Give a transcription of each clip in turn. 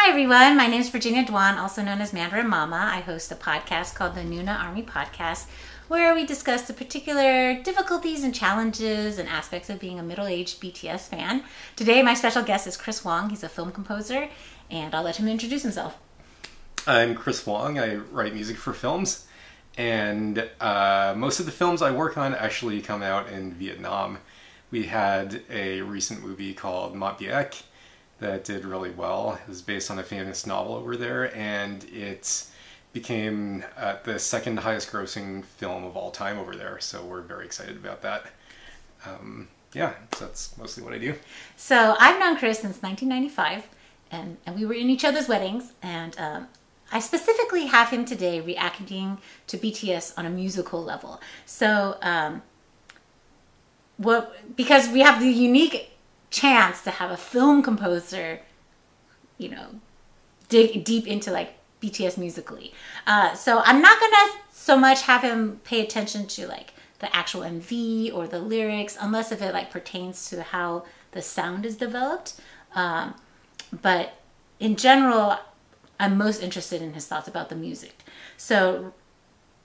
Hi everyone, my name is Virginia Dwan, also known as Mandarin Mama. I host a podcast called the Noona Army Podcast, where we discuss the particular difficulties and challenges and aspects of being a middle-aged BTS fan. Today my special guest is Chris Wong. He's a film composer, and I'll let him introduce himself. I'm Chris Wong. I write music for films, and most of the films I work on actually come out in Vietnam. We had a recent movie called MANIFESTO that did really well. It was based on a famous novel over there, and it became the second highest grossing film of all time over there, so we're very excited about that. Yeah, so that's mostly what I do. So I've known Chris since 1995, and we were in each other's weddings, and I specifically have him today reacting to BTS on a musical level. So because we have the unique chance to have a film composer, you know, dig deep into like BTS musically. So I'm not gonna so much have him pay attention to like the actual MV or the lyrics, unless if it like pertains to how the sound is developed. But in general, I'm most interested in his thoughts about the music. So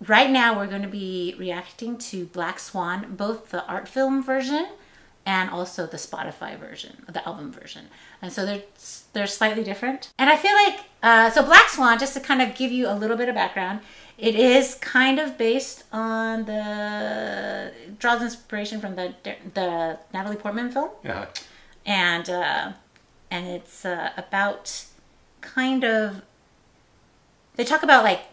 right now we're going to be reacting to Black Swan, both the art film version and also the Spotify version, the album version. And so they're slightly different. And I feel like, so Black Swan, just to kind of give you a little bit of background, it is kind of based on it draws inspiration from the Natalie Portman film. Yeah. And it's about kind of, they talk about like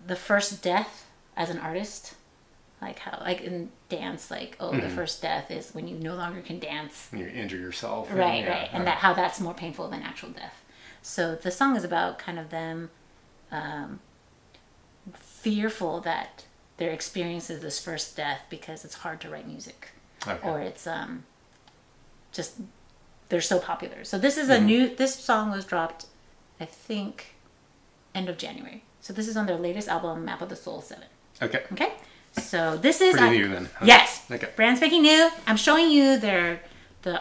the first death as an artist. Like how, like in dance, like, oh, the first death is when you no longer can dance. You injure yourself. Right, and, right. And how that's more painful than actual death. So the song is about kind of them fearful that their experience is this first death because it's hard to write music. Okay. Or it's just, they're so popular. So this is this song was dropped, I think, end of January. So this is on their latest album, Map of the Soul 7. Okay. Okay? So this is pretty new then. Huh? Yes. Okay. Brand spanking new. I'm showing you the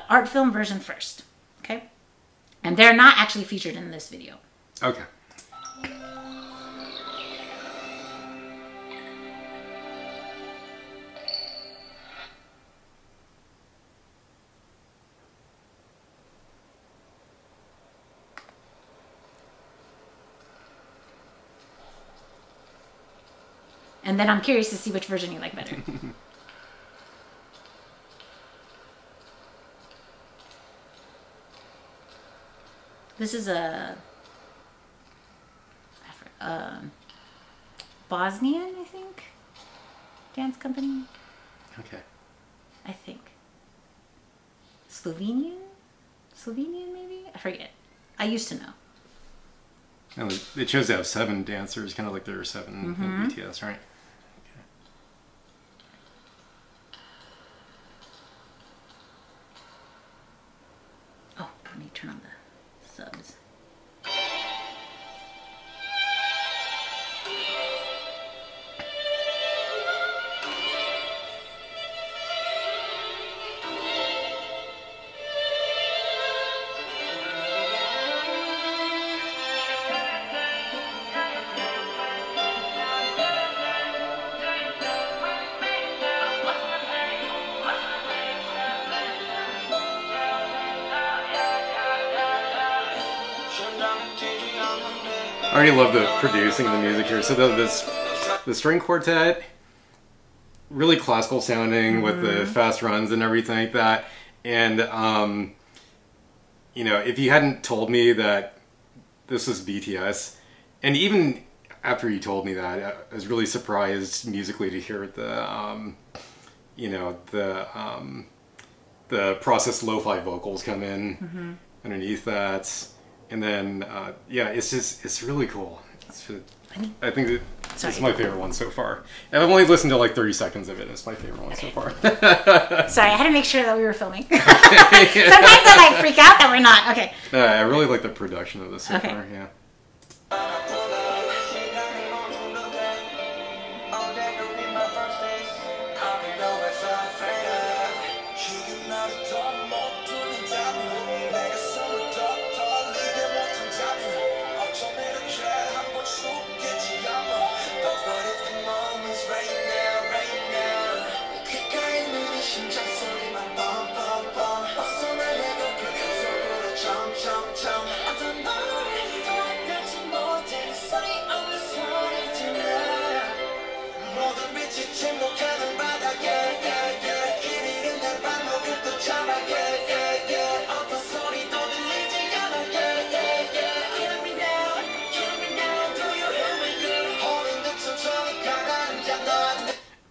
art film version first. Okay? And they're not actually featured in this video. Okay. And then I'm curious to see which version you like better. This is a Bosnian, I think, dance company. Okay. I think. Slovenian maybe? I forget. I used to know. No, they chose to have 7 dancers, kind of like there were 7 in BTS, right? Oh, let me turn on the subs. I already love the producing and the music here. So the string quartet, really classical sounding with the fast runs and everything like that. And you know, if you hadn't told me that this was BTS, and even after you told me that, I was really surprised musically to hear the you know, the processed lo-fi vocals come in underneath that. And then, yeah, it's really cool. I think it's my favorite one so far. And I've only listened to like 30 seconds of it. It's my favorite one so far. Sorry, I had to make sure that we were filming. Sometimes I like freak out that we're not. Okay. I really like the production of this so far, yeah.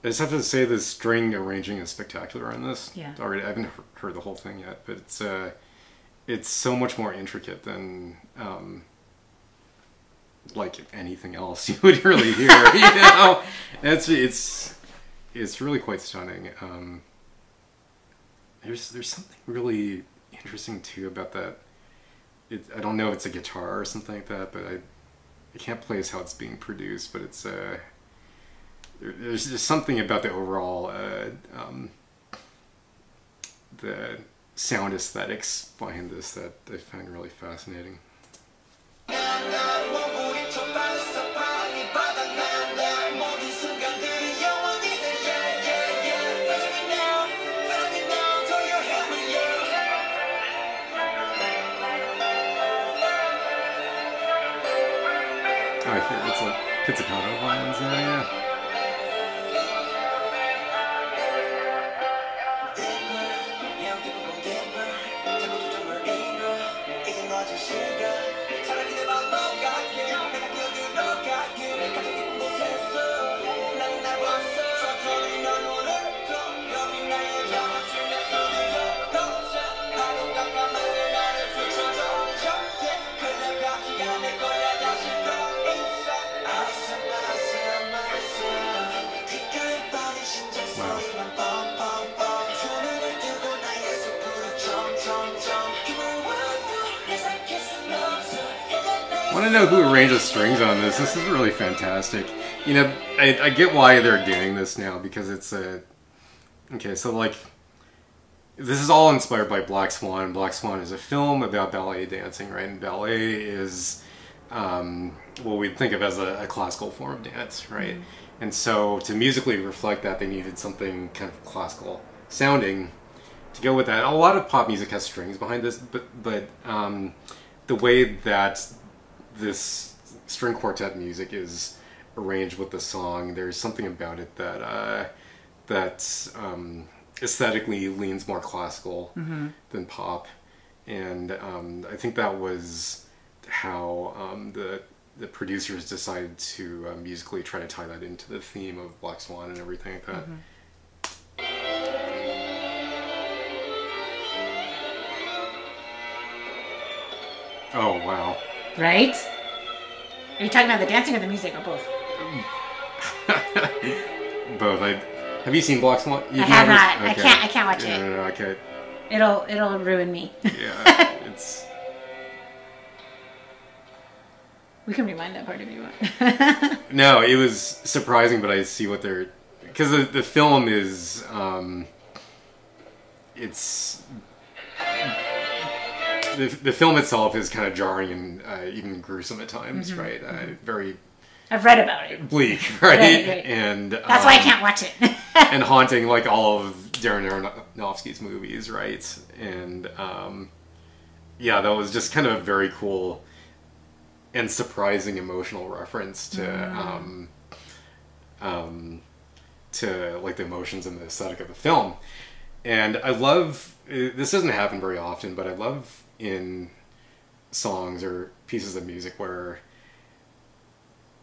I just have to say the string arranging is spectacular on this. Yeah. Already, I haven't heard the whole thing yet, but it's so much more intricate than like anything else you would really hear. You know, it's really quite stunning. There's something really interesting too about that. I don't know if it's a guitar or something like that, but I can't place how it's being produced, but it's there's just something about the overall the sound aesthetics behind this that I find really fascinating. I hear it's like pizzicato violins there, yeah. I want to know who arranged the strings on this. This is really fantastic. You know, I get why they're doing this now, because it's a... Okay, so like... This is all inspired by Black Swan. Black Swan is a film about ballet dancing, right? And ballet is what we'd think of as a classical form of dance, right? Mm-hmm. And so to musically reflect that, they needed something kind of classical sounding to go with that. A lot of pop music has strings behind this, but the way that this string quartet music is arranged with the song, there's something about it that aesthetically leans more classical than pop, and I think that was how the producers decided to musically try to tie that into the theme of Black Swan and everything like that. Oh wow! Right? Are you talking about the dancing or the music, or both? Both. Have you seen Black Swan? I have not. Okay. I can't watch it. No, okay. It'll ruin me. Yeah, it's. We can rewind that part if you want. No, it was surprising, but I see what they're, because the film is it's. The film itself is kind of jarring and even gruesome at times, right? Very. I've read about it. Bleak, right? Right. And that's why I can't watch it. And haunting, like all of Darren Aronofsky's movies, right? And yeah, that was just kind of a very cool and surprising emotional reference to like the emotions and the aesthetic of the film. And I love, this doesn't happen very often, but I love in songs or pieces of music where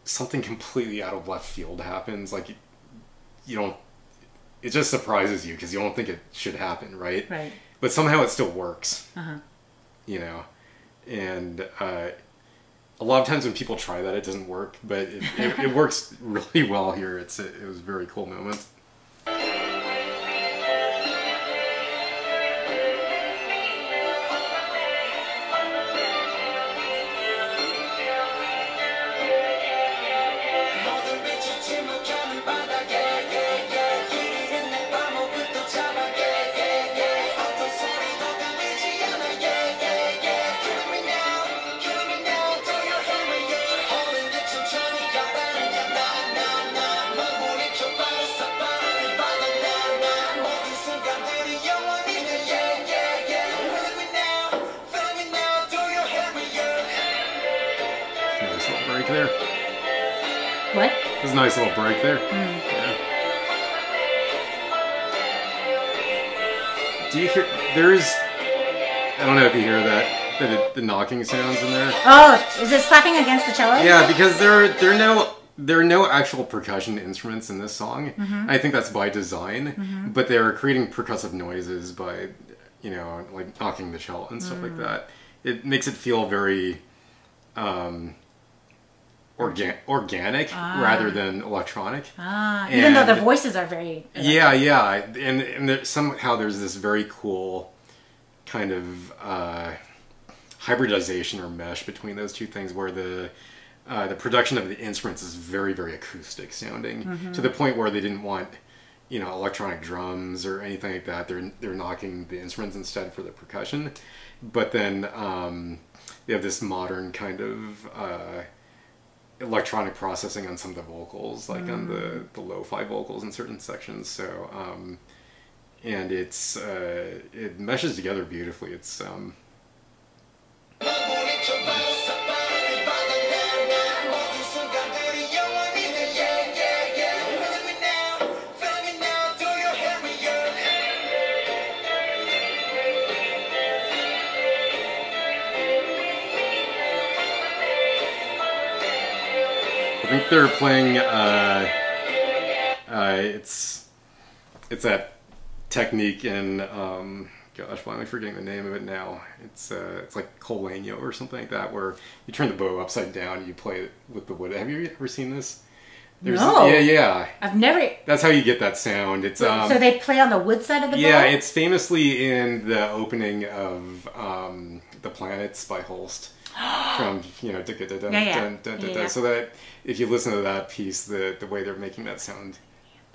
something completely out of left field happens. Like you don't, it just surprises you because you don't think it should happen, right? Right. But somehow it still works. You know, and a lot of times when people try that, it doesn't work, but it works really well here. It was a very cool moment. break there. What? There's a nice little break there. Yeah. Do you hear? There's. I don't know if you hear that. The knocking sounds in there. Oh, is it slapping against the cello? Yeah, because there are no actual percussion instruments in this song. I think that's by design, but they're creating percussive noises by, you know, like knocking the cello and stuff like that. It makes it feel very organic rather than electronic. Even though the voices are very electronic. Yeah, and somehow there's this very cool kind of hybridization or mesh between those two things, where the production of the instruments is very, very acoustic sounding, to the point where they didn't want, you know, electronic drums or anything like that. They're knocking the instruments instead for the percussion. But then they have this modern kind of electronic processing on some of the vocals, like on the lo-fi vocals in certain sections. So and it meshes together beautifully. It's I think they're playing. It's that technique in. Gosh, why am I forgetting the name of it now? It's like Coleño or something like that, where you turn the bow upside down and you play it with the wood. Have you ever seen this? No. Yeah. I've never. That's how you get that sound. It's so they play on the wood side of the bow? Yeah, it's famously in the opening of The Planets by Holst. From, you know, so that if you listen to that piece, the way they're making that sound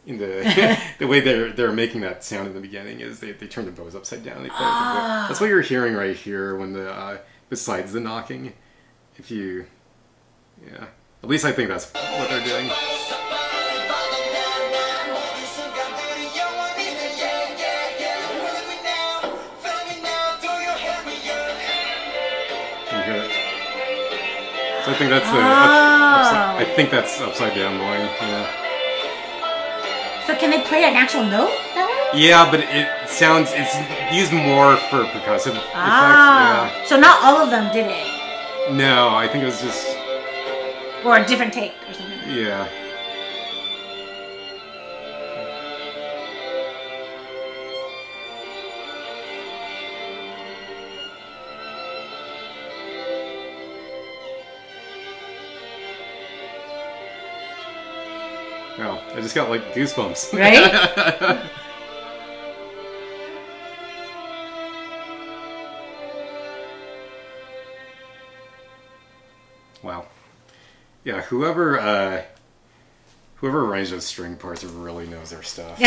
in the way they're making that sound in the beginning is they turn the bows upside down. They play with the bow. That's what you're hearing right here when the besides the knocking. If you, yeah, at least I think that's what they're doing. So I think that's I think that's upside down going. Yeah. So can they play an actual note that way? Yeah, but it's used more for percussive effects. Yeah. So not all of them did it. No, I think it was just. Or a different take or something. Yeah. Wow, I just got like goosebumps. Right? Wow. Yeah, whoever arranged those string parts really knows their stuff.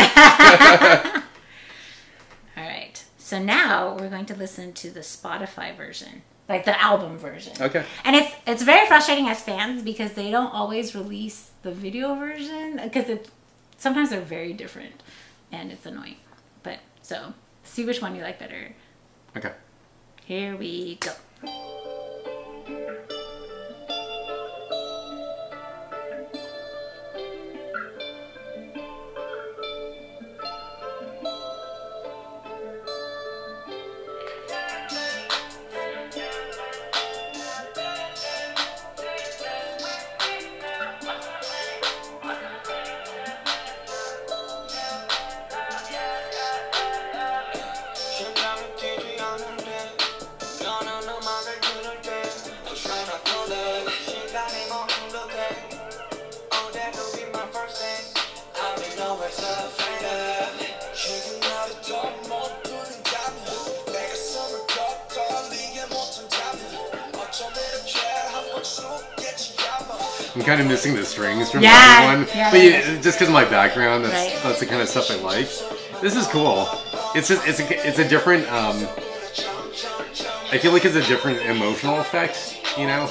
All right. So now we're going to listen to the Spotify version. Like the album version. Okay. And it's very frustrating as fans because they don't always release the video version because sometimes they're very different and it's annoying. But so see which one you like better. Okay. Here we go. I'm kind of missing the strings from everyone, but just because of my background, that's the kind of stuff I like. This is cool. It's just it's a different. I feel like it's a different emotional effect, you know.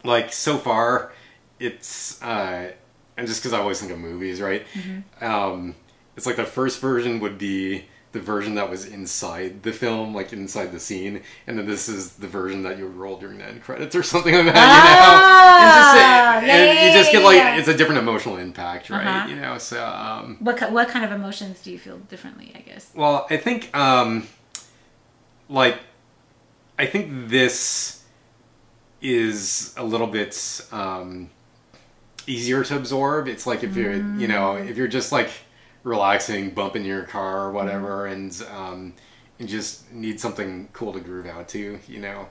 Like so far, it's and just because I always think of movies, right? It's like the first version would be the version that was inside the film, like inside the scene, and then this is the version that you would roll during the end credits or something like that, you know? And you just get like, it's a different emotional impact, right? You know, so... what kind of emotions do you feel differently, I guess? Well, I think, like, I think this is a little bit easier to absorb. It's like if you're, you know, if you're just like relaxing, bumping your car or whatever, and you just need something cool to groove out to, you know,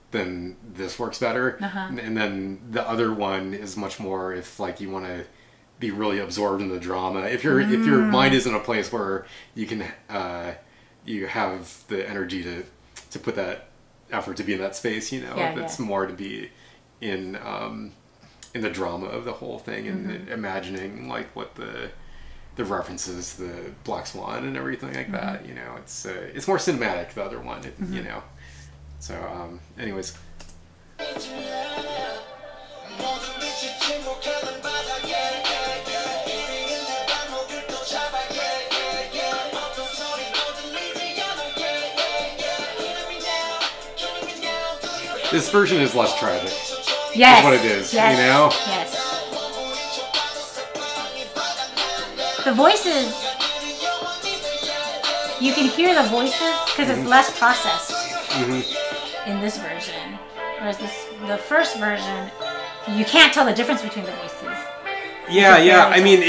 then this works better. And then the other one is much more if like you want to be really absorbed in the drama. If your mind is in a place where you can you have the energy to put that effort to be in that space, you know, it's more to be in the drama of the whole thing and imagining like what the references, the Black Swan and everything like that, you know, it's more cinematic, the other one, you know. So, anyways. This version is less tragic. Yes. That's what it is, you know? Yes. The voices, you can hear the voices because it's less processed in this version. Whereas the first version, you can't tell the difference between the voices. Yeah, yeah. I mean,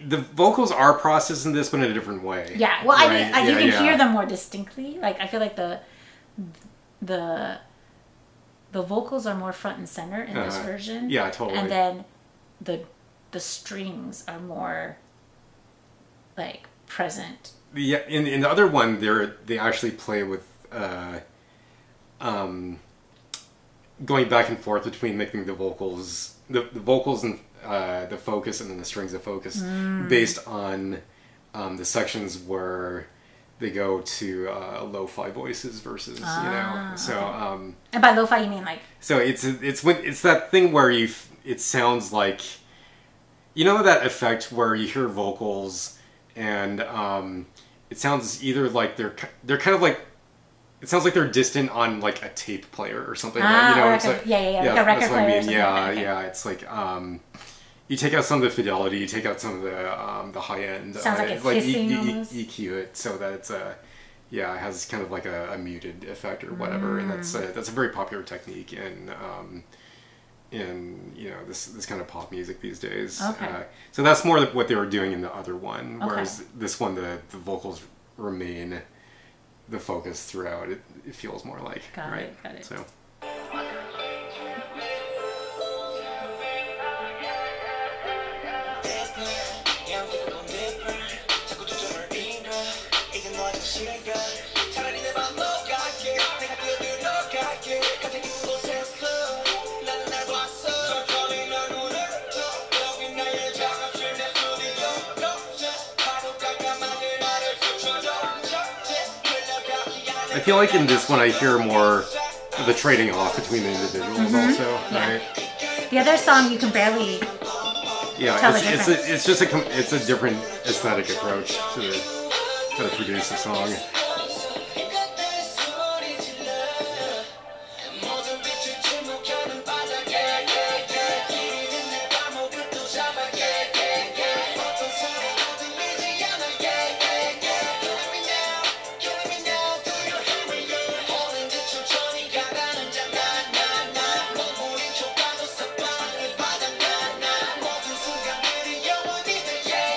the vocals are processed in this, but in a different way. Yeah. Well, right? I mean, you can hear them more distinctly. Like, I feel like the vocals are more front and center in this version. Yeah, totally. And then the strings are more like present. Yeah, in the other one, they actually play with going back and forth between making the vocals and the focus and then the strings of focus based on the sections where they go to lo-fi voices versus you know, so and by lo-fi you mean like, so it's that thing where it sounds like, you know, that effect where you hear vocals and it sounds either like they're kind of like, it sounds like they're distant on like a tape player or something. You know, it's like, like a record player. I mean. Yeah, it's like you take out some of the fidelity, you take out some of the high end. Sounds like it's hissing EQ it so that it's it has kind of like a muted effect or whatever, and that's a very popular technique in you know, this kind of pop music these days. So that's more what they were doing in the other one, whereas this one the vocals remain the focus throughout. It feels more like got it. So. I feel like in this one I hear more of the trading off between the individuals also, right? The other song you can barely tell the difference. It's just a different aesthetic approach to how to produce a song.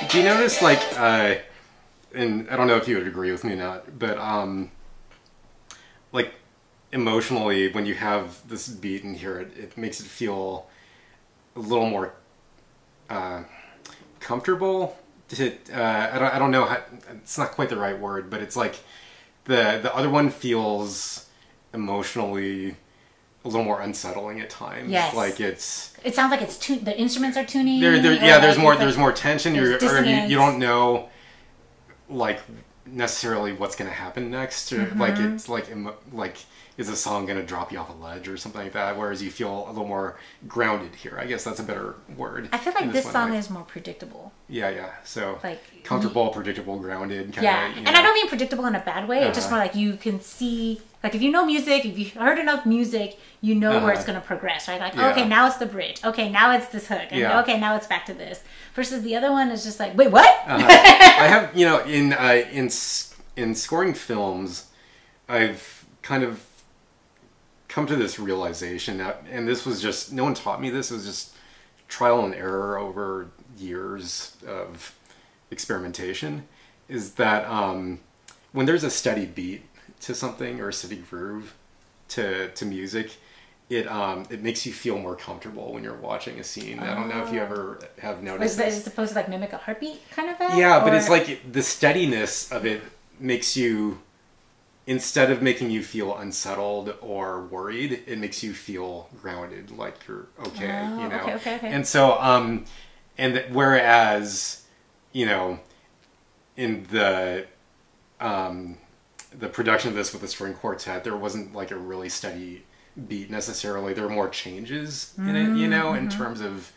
Do you notice, like, and I don't know if you would agree with me or not, but, like, emotionally, when you have this beat and hear it, it makes it feel a little more comfortable. I don't know how, it's not quite the right word, but it's like the other one feels emotionally a little more unsettling at times. Yes. Like it sounds like it's the instruments are tuning. There's more tension. You don't know, like, necessarily what's going to happen next, or like it's like is a song going to drop you off a ledge or something like that, whereas you feel a little more grounded here. I guess that's a better word. I feel like this song is more predictable. Yeah. So like comfortable, predictable, grounded. Kinda, yeah, and I don't mean predictable in a bad way. It's just more like you can see, like if you know music, if you've heard enough music, you know where it's going to progress, right? Like, okay, now it's the bridge. Okay, now it's this hook. And okay, now it's back to this. Versus the other one is just like, wait, what? I have, in scoring films, I've kind of come to this realization that, and this was just, no one taught me this, it was just trial and error over years of experimentation, is that when there's a steady beat to something or a steady groove to music, it makes you feel more comfortable when you're watching a scene. I don't know if you ever have noticed. Is it supposed to like mimic a heartbeat kind of thing? Yeah, but it's like the steadiness of it makes you, instead of making you feel unsettled or worried, it makes you feel grounded, like you're okay, you know. Okay. And so, whereas, you know, in the production of this with the string quartet, there wasn't like a really steady beat necessarily. There were more changes in it, you know, in terms of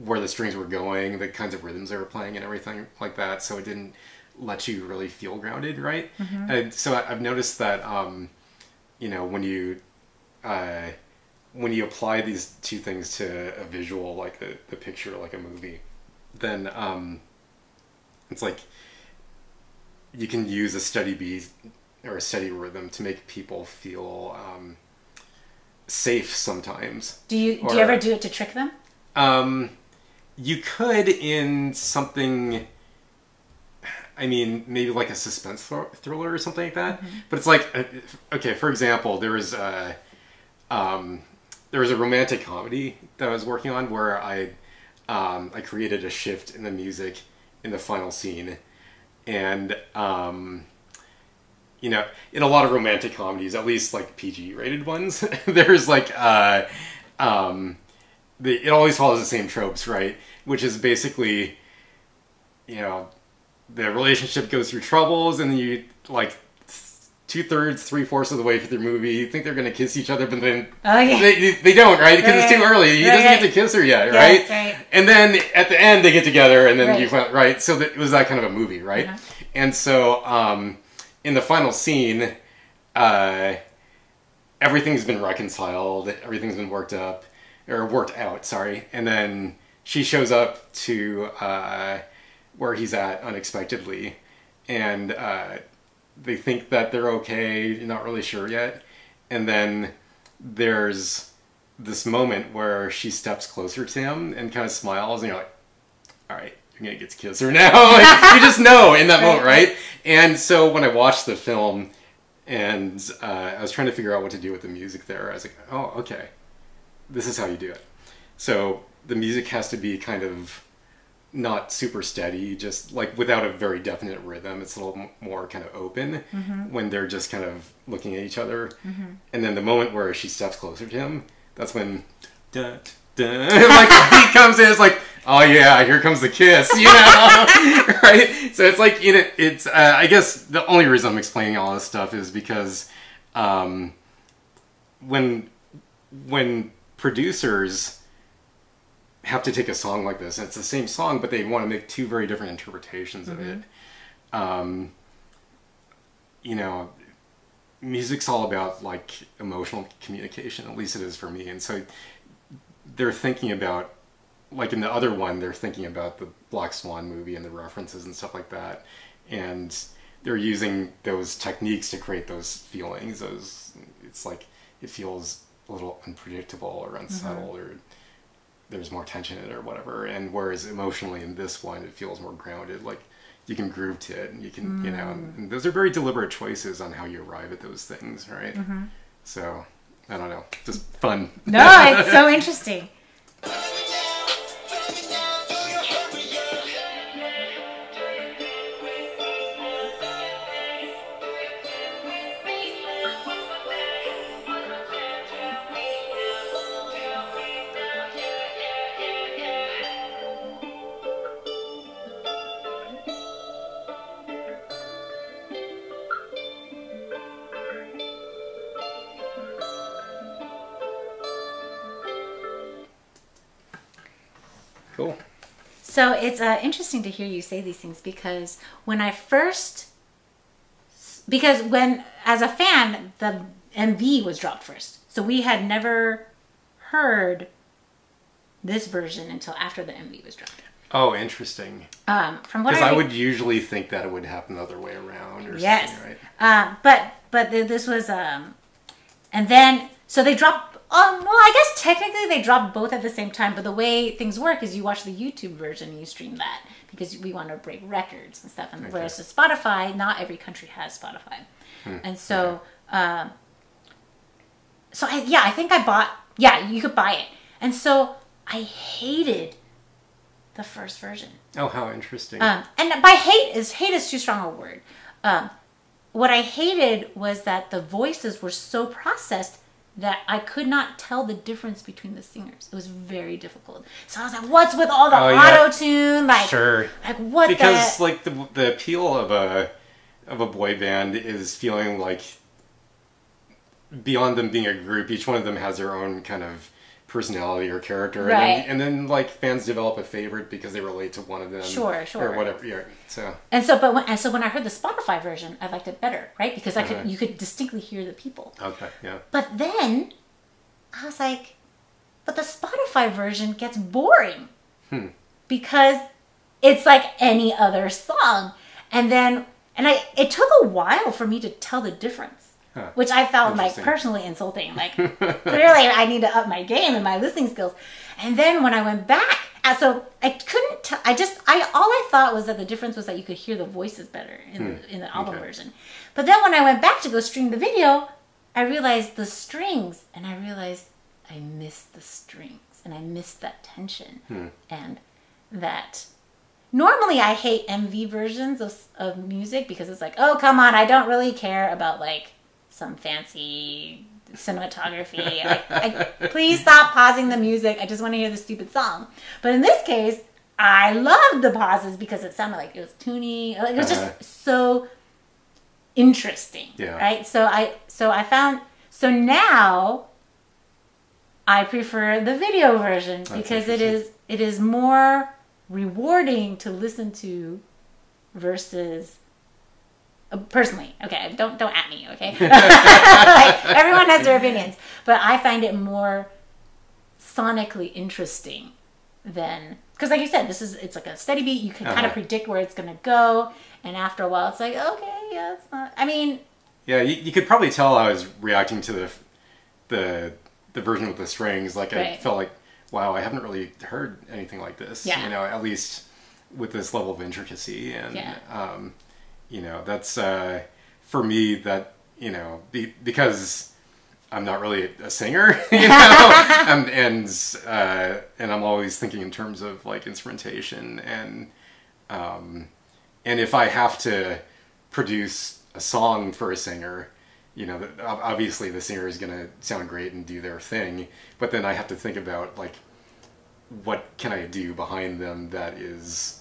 where the strings were going, the kinds of rhythms they were playing and everything like that. So it didn't let you really feel grounded, right? And so I've noticed that, you know, when you apply these two things to a visual, like the picture, like a movie, then it's like you can use a steady beat or a steady rhythm to make people feel safe sometimes. Do you ever do it to trick them? You could in something, I mean, maybe like a suspense thriller or something like that. But it's like, okay, for example, there was a romantic comedy that I was working on where I created a shift in the music in the final scene. And, you know, in a lot of romantic comedies, at least like PG rated ones, there's like, it always follows the same tropes, right? Which is basically, you know, the relationship goes through troubles, and then you, like, 2/3, 3/4 of the way through the movie, you think they're going to kiss each other, but then they don't, right? Because it's too early. He doesn't get to kiss her yet, right? Yes, right? And then at the end, they get together, and then you find, right? So it was that kind of a movie, right? And so in the final scene, everything's been reconciled, everything's been worked out, sorry. And then she shows up to where he's at unexpectedly, and they think that they're okay, you're not really sure yet. And then there's this moment where she steps closer to him and kind of smiles, and you're like, all right, you're gonna get to kiss her now. Like, you just know in that moment, right? And so when I watched the film and I was trying to figure out what to do with the music there, I was like, oh, okay, this is how you do it. So the music has to be kind of not super steady, just like without a very definite rhythm. It's a little more kind of open when they're just kind of looking at each other. And then the moment where she steps closer to him, that's when like the beat comes in. It's like, oh yeah, here comes the kiss, you know. Right? So it's like, you know, it's I guess the only reason I'm explaining all this stuff is because when producers have to take a song like this, and it's the same song, but they want to make two very different interpretations of it. You know, music's all about like emotional communication, at least it is for me. And so they're thinking about, like in the other one, they're thinking about the Black Swan movie and the references and stuff like that. And they're using those techniques to create those feelings. It's like, it feels a little unpredictable or unsettled, or there's more tension in it or whatever. And whereas emotionally in this one, it feels more grounded. Like you can groove to it, and you can, you know, and those are very deliberate choices on how you arrive at those things, right? So, I don't know, just fun. No, it's so interesting. Cool. So it's interesting to hear you say these things because as a fan, the MV was dropped first. So we had never heard this version until after the MV was dropped. Oh, interesting. From what Because I would usually think that it would happen the other way around or something, right? But this was, and then, so they dropped, well, I guess technically they dropped both at the same time, but the way things work is you watch the YouTube version and you stream that because we want to break records and stuff. And Okay. whereas with Spotify, not every country has Spotify. And so, I think I bought, you could buy it. And so I hated the first version. Oh, how interesting. And by hate is too strong a word. What I hated was that the voices were so processed that I could not tell the difference between the singers. It was very difficult. So I was like, what's with all the auto-tune? Like, sure. Like, what because, like, the appeal of a boy band is feeling like beyond them being a group, each one of them has their own kind of personality or character, right? And then like fans develop a favorite because they relate to one of them, sure, or whatever. Yeah, so when I heard the Spotify version, I liked it better, right? Because you could distinctly hear the people. Okay, yeah. But then I was like, but the Spotify version gets boring because it's like any other song, and it took a while for me to tell the difference. Which I felt like personally insulting. Like, clearly I need to up my game and my listening skills. And then when I went back, so I couldn't tell, all I thought was that the difference was that you could hear the voices better in the album version. But then when I went back to go stream the video, I realized the strings, and I realized I missed the strings, and I missed that tension. And that normally I hate MV versions of music because it's like, oh, come on, I don't really care about like some fancy cinematography. Please stop pausing the music. I just want to hear the stupid song. But in this case, I loved the pauses because it sounded like it was toony. It was just so interesting, right? So now I prefer the video version because it is more rewarding to listen to versus. Personally, okay, don't at me, okay? Like, everyone has their opinions, but I find it more sonically interesting than, because like you said, it's like a steady beat. You can kind of predict where it's gonna go, and after a while, it's like, okay, yeah, it's not. I mean, yeah, you could probably tell I was reacting to the version with the strings. Like I felt like, wow, I haven't really heard anything like this. Yeah. You know, at least with this level of intricacy and. You know, that's for me that, you know, because I'm not really a singer, you know, and I'm always thinking in terms of like instrumentation and if I have to produce a song for a singer, you know, obviously the singer is going to sound great and do their thing, but then I have to think about like, what can I do behind them that is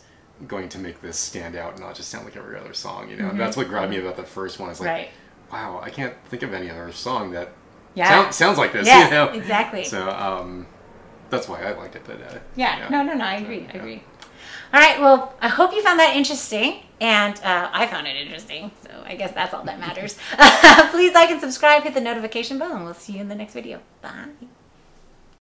going to make this stand out and not just sound like every other song, you know? And that's what grabbed me about the first one. It's like, wow, I can't think of any other song that sounds like this, you know? Exactly. So that's why I liked it. But, no, I agree. All right, well, I hope you found that interesting, and I found it interesting, so I guess that's all that matters. Please like and subscribe, hit the notification bell, and we'll see you in the next video. Bye.